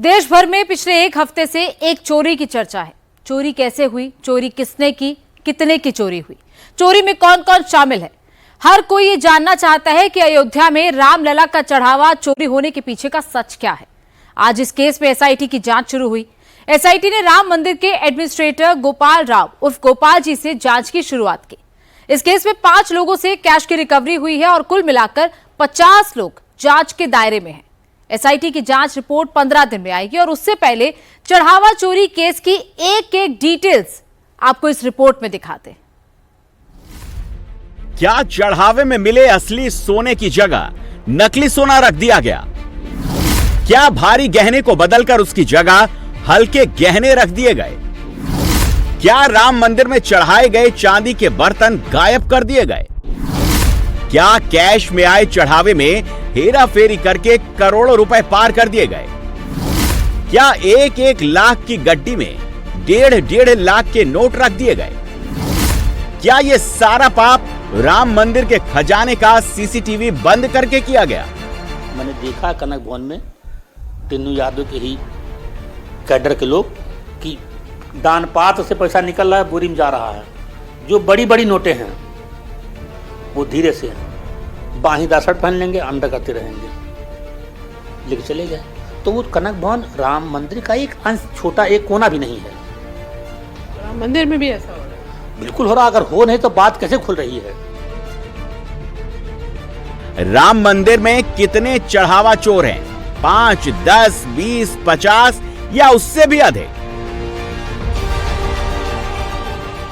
देश भर में पिछले एक हफ्ते से एक चोरी की चर्चा है। चोरी कैसे हुई, चोरी किसने की, कितने की चोरी हुई, चोरी में कौन कौन शामिल है। हर कोई ये जानना चाहता है कि अयोध्या में रामलला का चढ़ावा चोरी होने के पीछे का सच क्या है। आज इस केस में एसआईटी की जांच शुरू हुई। एसआईटी ने राम मंदिर के एडमिनिस्ट्रेटर गोपाल राव उर्फ गोपाल जी से जांच की शुरुआत की। इस केस में 5 लोगों से कैश की रिकवरी हुई है और कुल मिलाकर 50 लोग जांच के दायरे में हैं। एसआईटी की जांच रिपोर्ट 15 दिन में आएगी और उससे पहले चढ़ावा चोरी केस की एक एक डिटेल्स आपको इस रिपोर्ट में दिखाते हैं। क्या चढ़ावे में मिले असली सोने की जगह नकली सोना रख दिया गया? क्या भारी गहने को बदलकर उसकी जगह हल्के गहने रख दिए गए? क्या राम मंदिर में चढ़ाए गए चांदी के बर्तन गायब कर दिए गए? क्या कैश में आए चढ़ावे में हेरा फेरी करके करोड़ों रुपए पार कर दिए गए? क्या 1-1 लाख की गड्डी में 1.5 लाख के नोट रख दिए गए? क्या यह सारा पाप राम मंदिर के खजाने का सीसीटीवी बंद करके किया गया? मैंने देखा कनक भवन में तीनों यादव के ही कैडर के लोग कि दान पात्र से पैसा निकल रहा है, बोरी में जा रहा है। जो बड़ी बड़ी नोटें हैं वो धीरे से बाहीदार शर्ट पहन लेंगे, अंदर करते रहेंगे, लेके चले गए। तो वो कनक भवन राम मंदिर का एक अंश, छोटा एक कोना भी नहीं है। राम मंदिर में भी ऐसा हो रहा है? बिल्कुल हो रहा। अगर हो नहीं तो बात कैसे खुल रही है? राम मंदिर में कितने चढ़ावा चोर हैं? 5, 10, 20, 50 या उससे भी अधिक?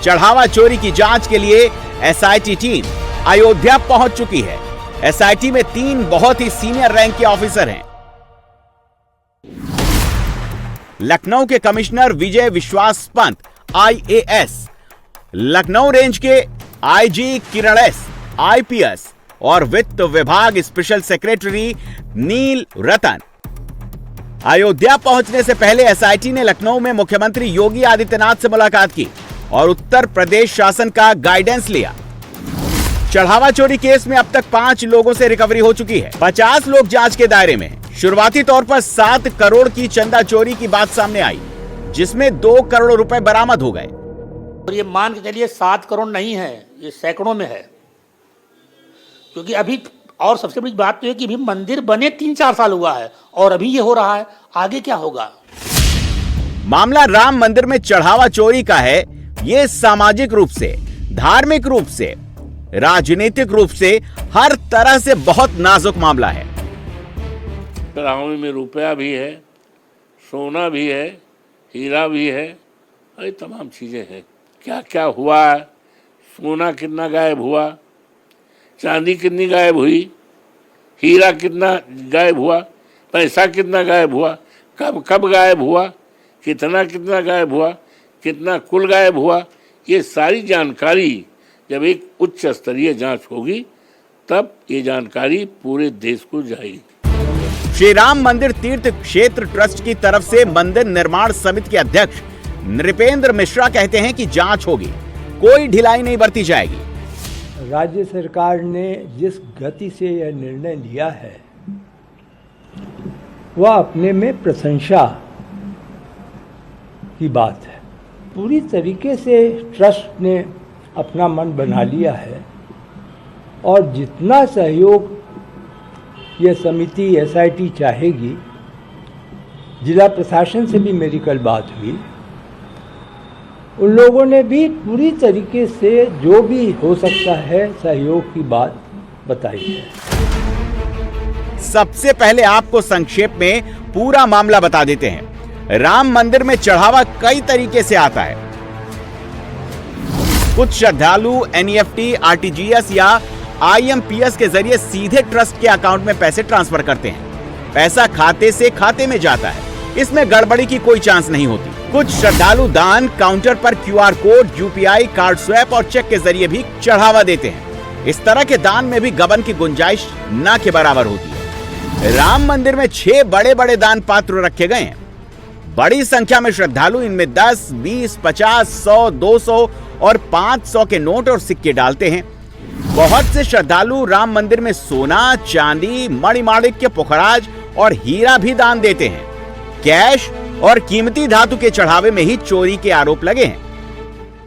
चढ़ावा चोरी की जांच के लिए एसआईटी टीम अयोध्या पहुंच चुकी है। एसआईटी में 3 बहुत ही सीनियर रैंक के ऑफिसर हैं। लखनऊ के कमिश्नर विजय विश्वास पंत IAS, लखनऊ रेंज के आईजी किरण एस IPS और वित्त विभाग स्पेशल सेक्रेटरी नील रतन। अयोध्या पहुंचने से पहले एसआईटी ने लखनऊ में मुख्यमंत्री योगी आदित्यनाथ से मुलाकात की और उत्तर प्रदेश शासन का गाइडेंस लिया। चढ़ावा चोरी केस में अब तक 5 लोगों से रिकवरी हो चुकी है। 50 लोग जांच के दायरे में हैं। शुरुआती तौर पर 7 करोड़ की चंदा चोरी की बात सामने आई, जिसमें 2 करोड़ रुपए बरामद हो गए। और ये मान के चलिए 7 करोड़ नहीं है, ये सैकड़ों में है। क्योंकि अभी और सबसे बड़ी बात तो है कि अभी मंदिर बने 3-4 साल हुआ है और अभी ये हो रहा है। आगे क्या होगा? मामला राम मंदिर में चढ़ावा चोरी का है। ये सामाजिक रूप से, धार्मिक रूप से, राजनीतिक रूप से हर तरह से बहुत नाजुक मामला है। चढ़ावे में रुपया भी है, सोना भी है, हीरा भी है, ये तमाम चीजें हैं। क्या क्या हुआ है? सोना कितना गायब हुआ, चांदी कितनी गायब हुई, हीरा कितना गायब हुआ, पैसा कितना गायब हुआ, कब कब गायब हुआ, कितना कितना गायब हुआ, कितना कुल गायब हुआ, ये सारी जानकारी जब एक उच्च स्तरीय जांच होगी तब ये जानकारी पूरे देश को जाएगी। श्री राम मंदिर तीर्थ क्षेत्र ट्रस्ट की तरफ से मंदिर निर्माण समिति के अध्यक्ष नृपेंद्र मिश्रा कहते हैं कि जांच होगी, कोई ढिलाई नहीं बरती जाएगी। राज्य सरकार ने जिस गति से यह निर्णय लिया है वह अपने में प्रशंसा की बात है। पूरी तरीके से ट्रस्ट ने अपना मन बना लिया है और जितना सहयोग यह समिति एसआईटी चाहेगी, जिला प्रशासन से भी मेरी कल बात हुई, उन लोगों ने भी पूरी तरीके से जो भी हो सकता है सहयोग की बात बताई है। सबसे पहले आपको संक्षेप में पूरा मामला बता देते हैं। राम मंदिर में चढ़ावा कई तरीके से आता है। कुछ श्रद्धालु NEFT, RTGS या IMPS के जरिए सीधे ट्रस्ट के अकाउंट में पैसे ट्रांसफर करते हैं। पैसा खाते से खाते में जाता है, इसमें गड़बड़ी की कोई चांस नहीं होती। कुछ श्रद्धालु दान काउंटर पर QR code, UPI, card swipe और चेक के जरिए भी चढ़ावा देते हैं। इस तरह के दान में भी गबन की गुंजाइश न के बराबर होती है। राम मंदिर में 6 बड़े बड़े दान पात्र रखे गए हैं। बड़ी संख्या में श्रद्धालु इनमें 10, 20, 50, 100, 200 और 500 के नोट और सिक्के डालते हैं। बहुत से श्रद्धालु राम मंदिर में सोना, चांदी, मणिमाणिक्य, पुखराज और हीरा भी दान देते हैं। कैश और कीमती धातु के चढ़ावे में ही चोरी के आरोप लगे हैं।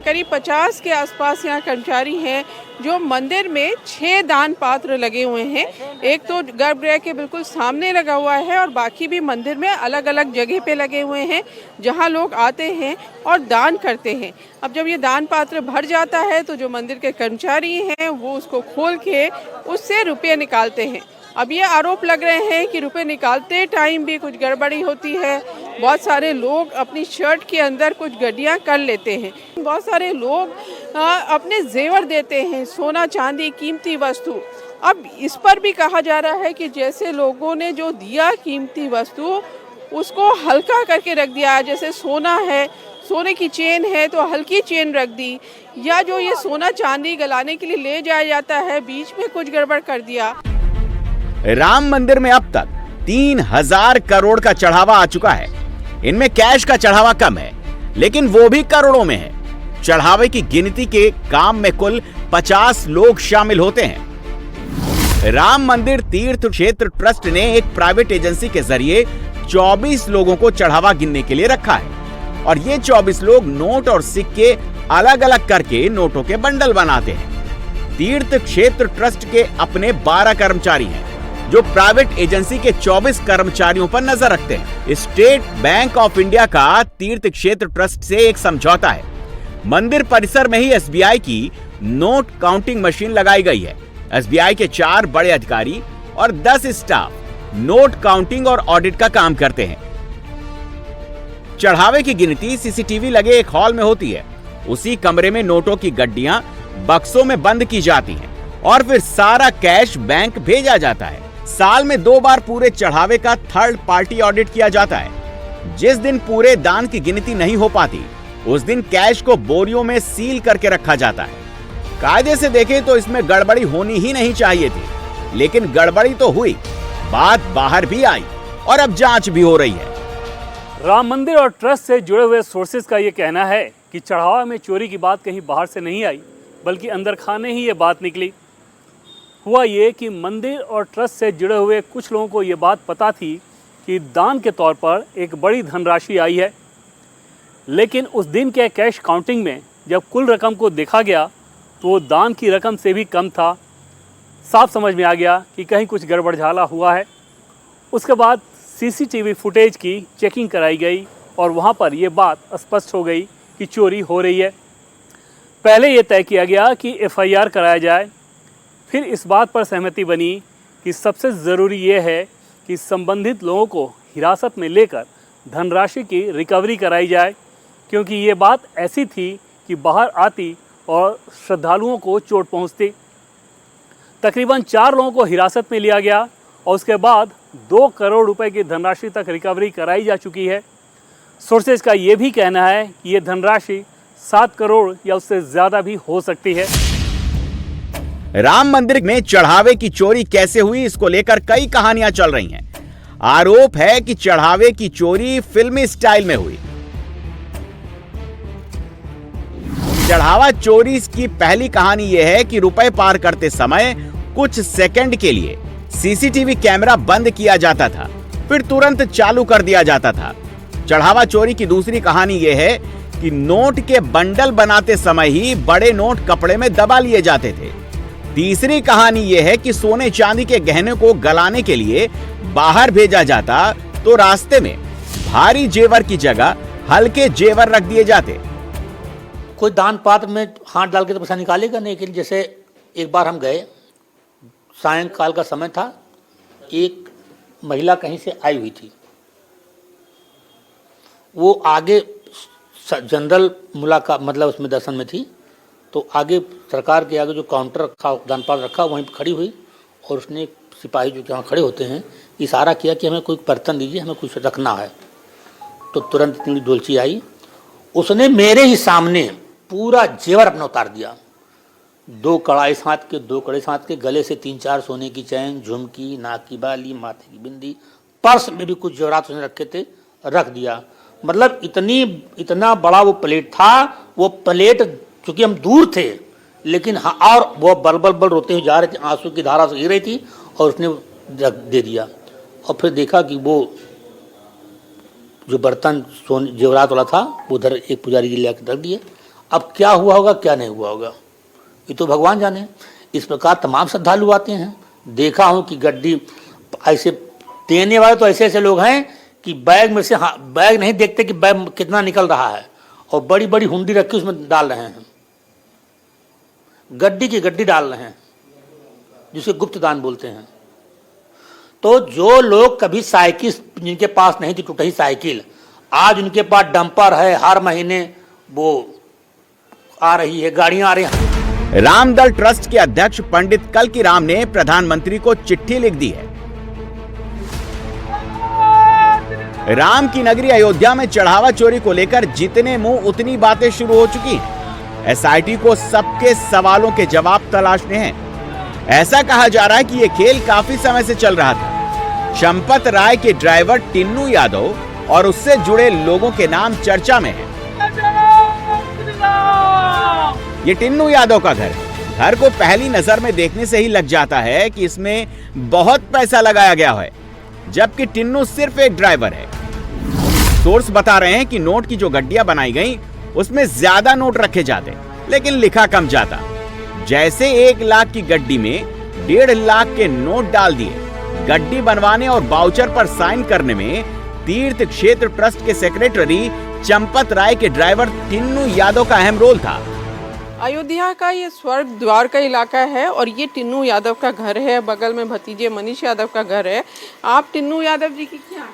करीब 50 के आसपास यहाँ कर्मचारी हैं जो मंदिर में 6 दान पात्र लगे हुए हैं। एक तो गर्भगृह के बिल्कुल सामने लगा हुआ है और बाकी भी मंदिर में अलग अलग जगह पे लगे हुए हैं जहाँ लोग आते हैं और दान करते हैं। अब जब ये दान पात्र भर जाता है तो जो मंदिर के कर्मचारी हैं वो उसको खोल के उससे रुपये निकालते हैं। अब ये आरोप लग रहे हैं कि रुपए निकालते टाइम भी कुछ गड़बड़ी होती है। बहुत सारे लोग अपनी शर्ट के अंदर कुछ गड्डियाँ कर लेते हैं। बहुत सारे लोग अपने जेवर देते हैं, सोना चांदी कीमती वस्तु। अब इस पर भी कहा जा रहा है कि जैसे लोगों ने जो दिया कीमती वस्तु उसको हल्का करके रख दिया, जैसे सोना है, सोने की चेन है तो हल्की चेन रख दी, या जो ये सोना चांदी गलाने के लिए ले जाया जाता है बीच में कुछ गड़बड़ कर दिया। राम मंदिर में अब तक 3000 करोड़ का चढ़ावा आ चुका है। इनमें कैश का चढ़ावा कम है, लेकिन वो भी करोड़ों में है। चढ़ावे की गिनती के काम में कुल 50 लोग शामिल होते हैं। राम मंदिर तीर्थ क्षेत्र ट्रस्ट ने एक प्राइवेट एजेंसी के जरिए 24 लोगों को चढ़ावा गिनने के लिए रखा है और ये 24 लोग नोट और सिक्के अलग अलग करके नोटों के बंडल बनाते हैं। तीर्थ क्षेत्र ट्रस्ट के अपने 12 कर्मचारी हैं जो प्राइवेट एजेंसी के 24 कर्मचारियों पर नजर रखते हैं। स्टेट बैंक ऑफ इंडिया का तीर्थ क्षेत्र ट्रस्ट से एक समझौता है। मंदिर परिसर में ही एसबीआई की नोट काउंटिंग मशीन लगाई गई है। एसबीआई के 4 बड़े अधिकारी और 10 स्टाफ नोट काउंटिंग और ऑडिट का काम करते हैं। चढ़ावे की गिनती सीसीटीवी लगे एक हॉल में होती है। उसी कमरे में नोटों की गड्डियां बक्सों में बंद की जाती हैं और फिर सारा कैश बैंक भेजा जाता है। साल में 2 बार पूरे चढ़ावे का थर्ड पार्टी ऑडिट किया जाता है। जिस दिन पूरे दान की गिनती नहीं हो पाती उस दिन कैश को बोरियों में सील करके रखा जाता है। कायदे से देखें तो इसमें गड़बड़ी होनी ही नहीं चाहिए थी, लेकिन गड़बड़ी तो हुई, बात बाहर भी आई और अब जांच भी हो रही है। राम मंदिर और ट्रस्ट से जुड़े हुए सोर्सेज का ये कहना है कि चढ़ावा में चोरी की बात कहीं बाहर से नहीं आई, बल्कि अंदर खाने ही ये बात निकली। हुआ ये कि मंदिर और ट्रस्ट से जुड़े हुए कुछ लोगों को ये बात पता थी कि दान के तौर पर एक बड़ी धनराशि आई है, लेकिन उस दिन के कैश काउंटिंग में जब कुल रकम को देखा गया तो वो दान की रकम से भी कम था। साफ समझ में आ गया कि कहीं कुछ गड़बड़झाला हुआ है। उसके बाद सीसीटीवी फुटेज की चेकिंग कराई गई और वहाँ पर ये बात स्पष्ट हो गई कि चोरी हो रही है। पहले ये तय किया गया कि एफआईआर कराया जाए, फिर इस बात पर सहमति बनी कि सबसे ज़रूरी ये है कि संबंधित लोगों को हिरासत में लेकर धनराशि की रिकवरी कराई जाए, क्योंकि ये बात ऐसी थी कि बाहर आती और श्रद्धालुओं को चोट पहुंचती। तकरीबन 4 लोगों को हिरासत में लिया गया और उसके बाद 2 करोड़ रुपए की धनराशि तक रिकवरी कराई जा चुकी है। सोर्सेज का ये भी कहना है कि ये धनराशि 7 करोड़ या उससे ज़्यादा भी हो सकती है। राम मंदिर में चढ़ावे की चोरी कैसे हुई, इसको लेकर कई कहानियां चल रही हैं। आरोप है कि चढ़ावे की चोरी फिल्मी स्टाइल में हुई। चढ़ावा चोरी की पहली कहानी यह है कि रुपए पार करते समय कुछ सेकंड के लिए सीसीटीवी कैमरा बंद किया जाता था, फिर तुरंत चालू कर दिया जाता था। चढ़ावा चोरी की दूसरी कहानी यह है कि नोट के बंडल बनाते समय ही बड़े नोट कपड़े में दबा लिए जाते थे। तीसरी कहानी यह है कि सोने चांदी के गहने को गलाने के लिए बाहर भेजा जाता तो रास्ते में भारी जेवर की जगह हल्के जेवर रख दिए जाते। कोई दान पात्र में हाथ डाल के तो पैसा निकालेगा नहीं। लेकिन जैसे एक बार हम गए, सायंकाल का समय था, एक महिला कहीं से आई हुई थी। वो आगे जनरल मुलाकात मतलब उसमें दर्शन में थी, तो आगे सरकार के आगे जो काउंटर रखा, दान पात्र रखा, वहीं पर खड़ी हुई और उसने सिपाही जो यहाँ खड़े होते हैं इशारा किया कि हमें कोई बर्तन दीजिए, हमें कुछ रखना है। तो तुरंत इतनी डोलची आई, उसने मेरे ही सामने पूरा जेवर अपना उतार दिया। 2 कड़ाई साथ के, 2 कड़े साथ के, गले से 3-4 सोने की चैन, झुमकी, नाक की बाली, माथे की बिंदी, पर्स में भी कुछ जेवरात उसने रखे थे, रख दिया। मतलब इतना बड़ा वो प्लेट था। वो प्लेट चूंकि हम दूर थे, लेकिन हाँ, और वो बल रोते हुए जा रहे थे, आंसू की धारा से गिर रही थी और उसने दे दिया। और फिर देखा कि वो जो बर्तन सोने जेवरात वाला था उधर एक पुजारी जी लेकर रख दिए। अब क्या हुआ होगा क्या नहीं हुआ होगा ये तो भगवान जाने। इस प्रकार तमाम श्रद्धालु आते हैं। देखा हूँ कि गड्डी ऐसे देने वाले तो ऐसे ऐसे लोग हैं कि बैग में से बैग नहीं देखते कि बैग कितना निकल रहा है, और बड़ी बड़ी हुंडी रखी उसमें डाल रहे हैं, गड्डी की गड्डी डाल रहे हैं, जिसे गुप्त दान बोलते हैं। तो जो लोग कभी साइकिल जिनके पास नहीं थी टूटी साइकिल, आज उनके पास डंपर है, हर महीने वो आ रही है, गाड़ियां आ रही हैं। रामदल ट्रस्ट के अध्यक्ष पंडित कल्की राम ने प्रधानमंत्री को चिट्ठी लिख दी है। राम की नगरी अयोध्या में चढ़ावा चोरी को लेकर जितने मुंह उतनी बातें शुरू हो चुकी हैं। एसआईटी को सबके सवालों के जवाब तलाशने हैं। ऐसा कहा जा रहा है कि यह खेल काफी समय से चल रहा था। चंपत राय के ड्राइवर टिन्नू यादव और उससे जुड़े लोगों के नाम चर्चा में हैं। ये टिन्नू यादव का घर है। घर को पहली नजर में देखने से ही लग जाता है कि इसमें बहुत पैसा लगाया गया है, जबकि टिन्नू सिर्फ एक ड्राइवर है। सोर्स बता रहे हैं कि नोट की जो गड्डियां बनाई गई उसमें ज्यादा नोट रखे जाते, लेकिन लिखा कम जाता। जैसे 1 लाख की गड्डी में 1.5 लाख के नोट डाल दिए। गड्डी बनवाने और वाउचर पर साइन करने में तीर्थ क्षेत्र ट्रस्ट के सेक्रेटरी चंपत राय के ड्राइवर टिन्नू यादव का अहम रोल था। अयोध्या का ये स्वर्ग द्वार का इलाका है और ये टिन्नू यादव का घर है। बगल में भतीजे मनीष यादव का घर है। आप टिन्नू यादव जी की क्या है?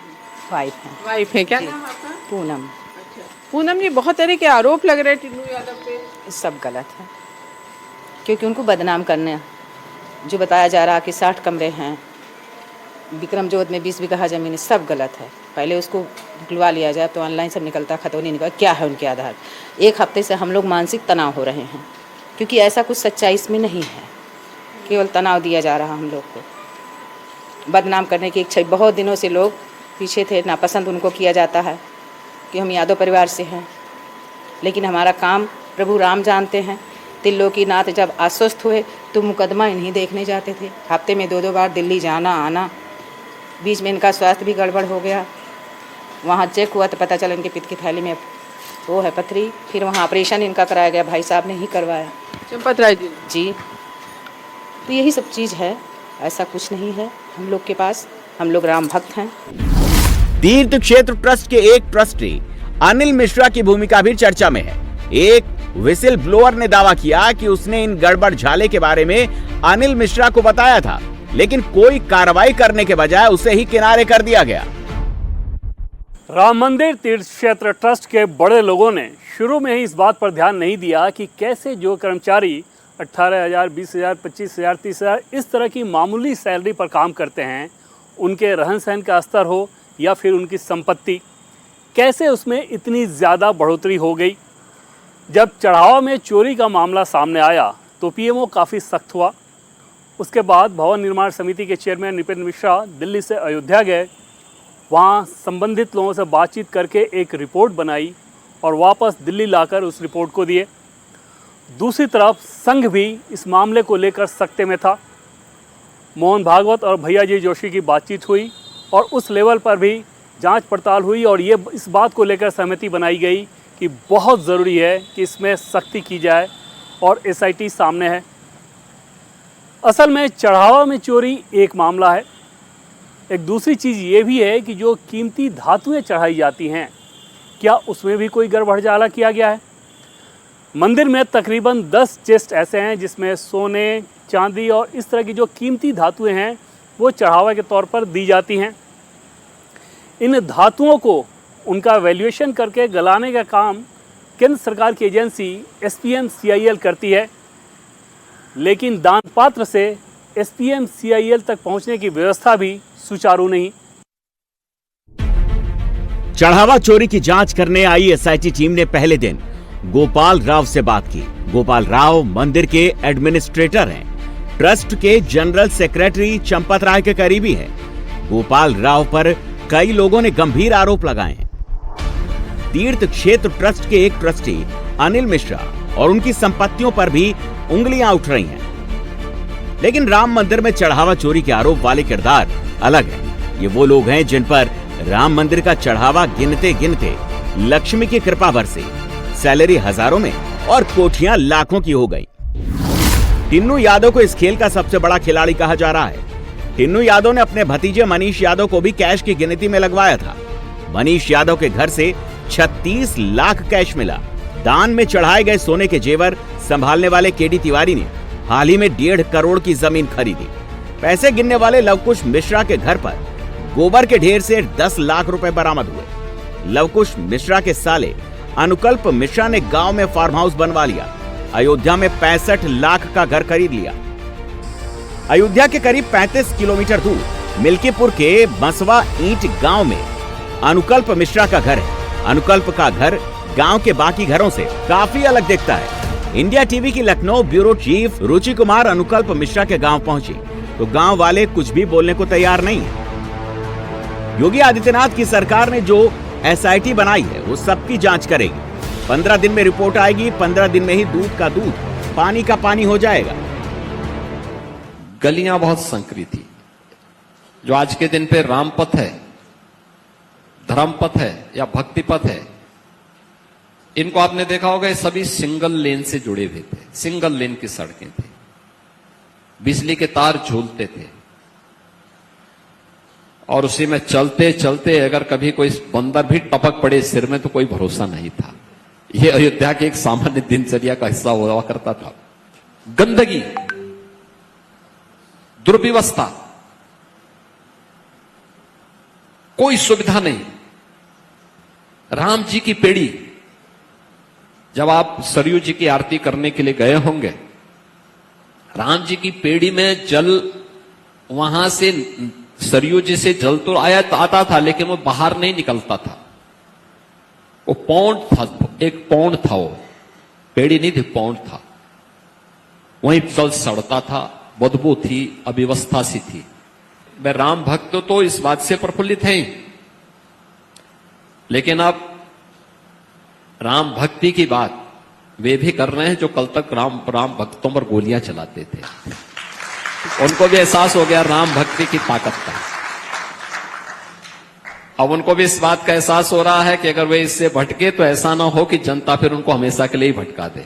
वाइफ है। क्या नाम आपका? पूनम। अच्छा पूनम जी, बहुत तरह के आरोप लग रहे हैं टिन्नू यादव पे। सब गलत है, क्योंकि उनको बदनाम करने जो बताया जा रहा कि 60 कमरे हैं, विक्रम जोत में 20 बीघा जमीन है, सब गलत है। पहले उसको निकलवा लिया जाए तो ऑनलाइन सब निकलता, खतौनी नहीं निकला। क्या है उनके आधार? 1 हफ्ते से हम लोग मानसिक तनाव हो रहे हैं, क्योंकि ऐसा कुछ सच्चाई इसमें नहीं है। केवल तनाव दिया जा रहा हम लोग को, बदनाम करने की इच्छा। बहुत दिनों से लोग पीछे थे, नापसंद उनको किया जाता है कि हम यादव परिवार से हैं, लेकिन हमारा काम प्रभु राम जानते हैं। त्रिलोकीनाथ जब आश्वस्त हुए तो मुकदमा इन्हीं देखने जाते थे। हफ्ते में 2-2 बार दिल्ली जाना आना। बीच में इनका स्वास्थ्य भी गड़बड़ हो गया। वहाँ चेक हुआ तो पता चला इनके पित्त की थैली में वो है पथरी। फिर वहाँ ऑपरेशन इनका कराया गया, भाई साहब ने ही करवाया, चंपत राय जी। तो यही सब चीज़ है, ऐसा कुछ नहीं है हम लोग के पास। हम लोग राम भक्त हैं। तीर्थ क्षेत्र ट्रस्ट के एक ट्रस्टी अनिल मिश्रा की भूमिका भी चर्चा में है। एक विसिल ब्लोअर ने दावा किया कि उसने इन गड़बड़ झाले के बारे में अनिल मिश्रा को बताया था, लेकिन कोई कार्रवाई करने के बजाय उसे ही किनारे कर दिया गया। राम मंदिर तीर्थ क्षेत्र ट्रस्ट के बड़े लोगों ने शुरू में ही इस बात पर ध्यान नहीं दिया कि कैसे जो कर्मचारी 18,000, 20,000, 25,000, 30,000 इस तरह की मामूली सैलरी पर काम करते हैं, उनके रहन सहन का स्तर हो या फिर उनकी संपत्ति, कैसे उसमें इतनी ज़्यादा बढ़ोतरी हो गई। जब चढ़ावा में चोरी का मामला सामने आया तो पीएमओ काफ़ी सख्त हुआ। उसके बाद भवन निर्माण समिति के चेयरमैन नृपेंद्र मिश्रा दिल्ली से अयोध्या गए। वहाँ संबंधित लोगों से बातचीत करके एक रिपोर्ट बनाई और वापस दिल्ली लाकर उस रिपोर्ट को दिए। दूसरी तरफ संघ भी इस मामले को लेकर सकते में था। मोहन भागवत और भैयाजी जोशी की बातचीत हुई और उस लेवल पर भी जांच पड़ताल हुई और ये इस बात को लेकर सहमति बनाई गई कि बहुत ज़रूरी है कि इसमें सख्ती की जाए और एसआईटी सामने है। असल में चढ़ावा में चोरी एक मामला है। एक दूसरी चीज़ ये भी है कि जो कीमती धातुएं चढ़ाई जाती हैं, क्या उसमें भी कोई गड़बड़झाला किया गया है? मंदिर में तकरीबन 10 चेस्ट ऐसे हैं जिसमें सोने, चांदी और इस तरह की जो कीमती धातुएं हैं वो चढ़ावा के तौर पर दी जाती हैं। इन धातुओं को उनका वैल्यूएशन करके गलाने का काम केंद्र सरकार की एजेंसी एसपीएम सीआईएल करती है, लेकिन दान पात्र से एसपीएम सीआईएल तक पहुंचने की व्यवस्था भी सुचारू नहीं। चढ़ावा चोरी की जांच करने आई एसआईटी टीम ने पहले दिन गोपाल राव से बात की। गोपाल राव मंदिर के एडमिनिस्ट्रेटर हैं, ट्रस्ट के जनरल सेक्रेटरी चंपत राय के करीबी हैं। गोपाल राव पर कई लोगों ने गंभीर आरोप लगाए हैं। तीर्थ क्षेत्र ट्रस्ट के एक ट्रस्टी अनिल मिश्रा और उनकी संपत्तियों पर भी उंगलियां उठ रही हैं। लेकिन राम मंदिर में चढ़ावा चोरी के आरोप वाले किरदार अलग हैं। ये वो लोग हैं जिन पर राम मंदिर का चढ़ावा गिनते गिनते लक्ष्मी की कृपा बरसी, सैलरी हजारों में और कोठियां लाखों की हो गई। टिन्नू यादव को इस खेल का सबसे बड़ा खिलाड़ी कहा जा रहा है। टिन्नू यादव ने अपने भतीजे मनीष यादव को भी कैश की गिनती में लगवाया था। मनीष यादव के घर से 36 लाख कैश मिला। दान में चढ़ाए गए सोने के जेवर संभालने वाले केडी तिवारी ने हाल ही में 1.5 करोड़ की जमीन खरीदी। पैसे गिनने वाले लवकुश मिश्रा के घर पर गोबर के ढेर से 10 लाख रुपए बरामद हुए। लवकुश मिश्रा के साले अनुकल्प मिश्रा ने गांव में फार्म हाउस बनवा लिया। अयोध्या में 65 लाख का घर खरीद लिया। अयोध्या के करीब 35 किलोमीटर दूर मिल्कीपुर के बंसवा ईंट गांव में अनुकल्प मिश्रा का घर है। अनुकल्प का घर गांव के बाकी घरों से काफी अलग दिखता है। इंडिया टीवी की लखनऊ ब्यूरो चीफ रुचि कुमार अनुकल्प मिश्रा के गांव पहुंची तो गांव वाले कुछ भी बोलने को तैयार नहीं है। योगी आदित्यनाथ की सरकार ने जो SIT बनाई है वो सबकी जांच करेगी। 15 दिन में रिपोर्ट आएगी। 15 दिन में ही दूध का दूध, पानी का पानी हो जाएगा। गलियां बहुत संकरी थी। जो आज के दिन पे राम पथ है, धर्म पथ है या भक्ति पथ है, इनको आपने देखा होगा, सभी सिंगल लेन से जुड़े हुए थे। सिंगल लेन की सड़कें थी, बिजली के तार झूलते थे और उसी में चलते चलते अगर कभी कोई बंदर भी टपक पड़े सिर में तो कोई भरोसा नहीं था। यह अयोध्या के एक सामान्य दिनचर्या का हिस्सा हुआ करता था। गंदगी, दुर्व्यवस्था, कोई सुविधा नहीं। राम जी की पेड़ी, जब आप सरयू जी की आरती करने के लिए गए होंगे, राम जी की पेड़ी में जल, वहां से सरयू जी से जल तो आता था लेकिन वो बाहर नहीं निकलता था। वो पौंड था, एक पौंड था, वो पेड़ी नहीं थी, पौंड था। वहीं जल सड़ता था, बदबू थी, अव्यवस्था सी थी। मैं राम भक्त तो इस बात से प्रफुल्लित हैं, लेकिन अब राम भक्ति की बात वे भी कर रहे हैं जो कल तक राम भक्तों पर गोलियां चलाते थे। उनको भी एहसास हो गया राम भक्ति की ताकत का। अब उनको भी इस बात का एहसास हो रहा है कि अगर वे इससे भटके तो ऐसा ना हो कि जनता फिर उनको हमेशा के लिए ही भटका दे।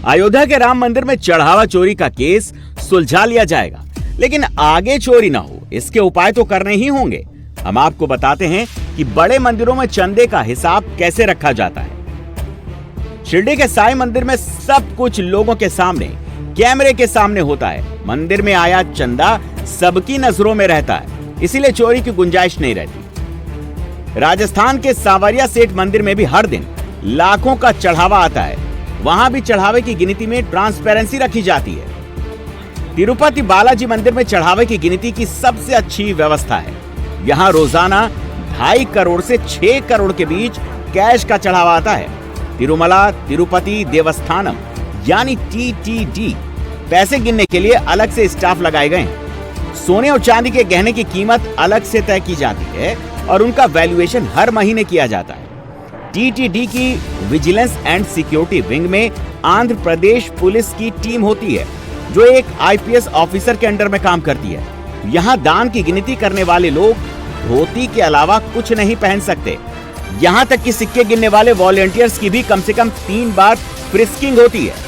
अयोध्या के राम मंदिर में चढ़ावा चोरी का केस सुलझा लिया जाएगा, लेकिन आगे चोरी ना हो इसके उपाय तो करने ही होंगे। हम आपको बताते हैं कि बड़े मंदिरों में चंदे का हिसाब कैसे रखा जाता है। शिरडी के साईं मंदिर में सब कुछ लोगों के सामने, कैमरे के सामने होता है। मंदिर में आया चंदा सबकी नजरों में रहता है, इसीलिए चोरी की गुंजाइश नहीं रहती। राजस्थान के सांवरिया सेठ मंदिर में भी हर दिन लाखों का चढ़ावा आता है। वहां भी चढ़ावे की गिनती में ट्रांसपेरेंसी रखी जाती है। तिरुपति बालाजी मंदिर में चढ़ावे की गिनती की सबसे अच्छी व्यवस्था है। यहाँ रोजाना 2.5 करोड़ से 6 करोड़ के बीच कैश का चढ़ावा आता है। तिरुमला तिरुपति देवस्थानम यानी TTD पैसे गिनने के लिए अलग से स्टाफ लगाए गए हैं। सोने और चांदी के गहने की कीमत अलग से तय की जाती है और उनका वैल्यूएशन हर महीने किया जाता है। TTD की विजिलेंस एंड सिक्योरिटी विंग में आंध्र प्रदेश पुलिस की टीम होती है जो एक IPS ऑफिसर के अंडर में काम करती है। यहाँ दान की गिनती करने वाले लोग धोती के अलावा कुछ नहीं पहन सकते। यहाँ तक कि सिक्के गिनने वाले वॉलंटियर्स की भी कम से कम 3 बार फ्रिस्किंग होती है।